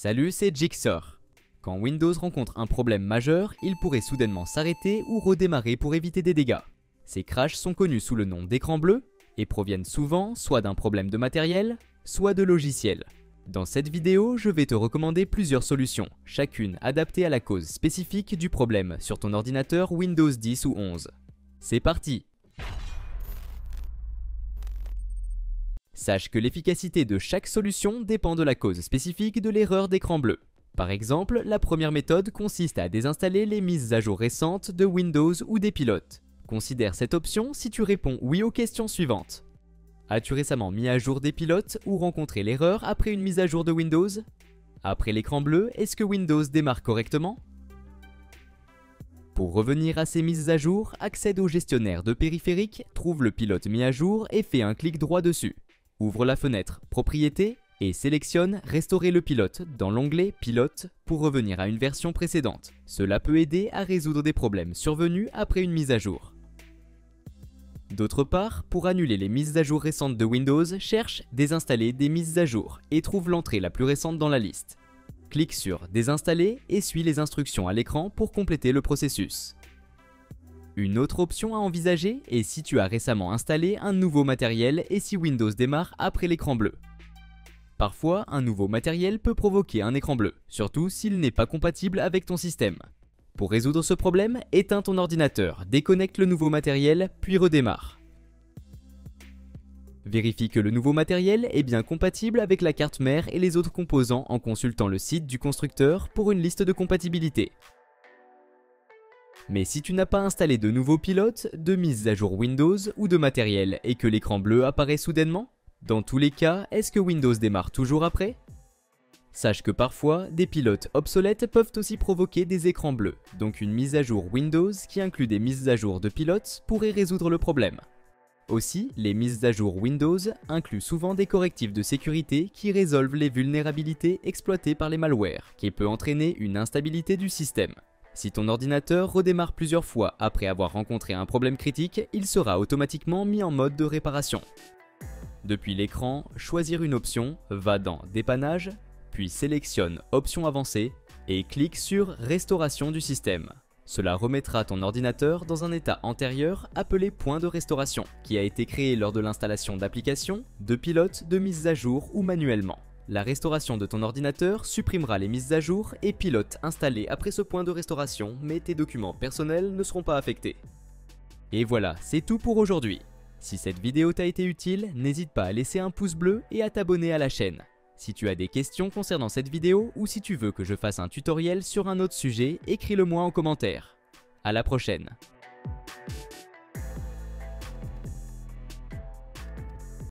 Salut, c'est Jigsaw. Quand Windows rencontre un problème majeur, il pourrait soudainement s'arrêter ou redémarrer pour éviter des dégâts. Ces crashs sont connus sous le nom d'écran bleu et proviennent souvent soit d'un problème de matériel, soit de logiciel. Dans cette vidéo, je vais te recommander plusieurs solutions, chacune adaptée à la cause spécifique du problème sur ton ordinateur Windows 10 ou 11. C'est parti! Sache que l'efficacité de chaque solution dépend de la cause spécifique de l'erreur d'écran bleu. Par exemple, la première méthode consiste à désinstaller les mises à jour récentes de Windows ou des pilotes. Considère cette option si tu réponds oui aux questions suivantes. As-tu récemment mis à jour des pilotes ou rencontré l'erreur après une mise à jour de Windows? Après l'écran bleu, est-ce que Windows démarre correctement? Pour revenir à ces mises à jour, accède au gestionnaire de périphériques, trouve le pilote mis à jour et fais un clic droit dessus. Ouvre la fenêtre Propriétés et sélectionne Restaurer le pilote dans l'onglet Pilote pour revenir à une version précédente. Cela peut aider à résoudre des problèmes survenus après une mise à jour. D'autre part, pour annuler les mises à jour récentes de Windows, cherche Désinstaller des mises à jour et trouve l'entrée la plus récente dans la liste. Clique sur Désinstaller et suis les instructions à l'écran pour compléter le processus. Une autre option à envisager est si tu as récemment installé un nouveau matériel et si Windows démarre après l'écran bleu. Parfois, un nouveau matériel peut provoquer un écran bleu, surtout s'il n'est pas compatible avec ton système. Pour résoudre ce problème, éteins ton ordinateur, déconnecte le nouveau matériel, puis redémarre. Vérifie que le nouveau matériel est bien compatible avec la carte mère et les autres composants en consultant le site du constructeur pour une liste de compatibilité. Mais si tu n'as pas installé de nouveaux pilotes, de mise à jour Windows ou de matériel et que l'écran bleu apparaît soudainement, dans tous les cas, est-ce que Windows démarre toujours après? Sache que parfois, des pilotes obsolètes peuvent aussi provoquer des écrans bleus, donc une mise à jour Windows qui inclut des mises à jour de pilotes pourrait résoudre le problème. Aussi, les mises à jour Windows incluent souvent des correctifs de sécurité qui résolvent les vulnérabilités exploitées par les malwares, qui peut entraîner une instabilité du système. Si ton ordinateur redémarre plusieurs fois après avoir rencontré un problème critique, il sera automatiquement mis en mode de réparation. Depuis l'écran, choisir une option, va dans Dépannage, puis sélectionne Options avancées et clique sur Restauration du système. Cela remettra ton ordinateur dans un état antérieur appelé point de restauration, qui a été créé lors de l'installation d'applications, de pilotes, de mises à jour ou manuellement. La restauration de ton ordinateur supprimera les mises à jour et pilotes installés après ce point de restauration, mais tes documents personnels ne seront pas affectés. Et voilà, c'est tout pour aujourd'hui. Si cette vidéo t'a été utile, n'hésite pas à laisser un pouce bleu et à t'abonner à la chaîne. Si tu as des questions concernant cette vidéo ou si tu veux que je fasse un tutoriel sur un autre sujet, écris-le moi en commentaire. À la prochaine.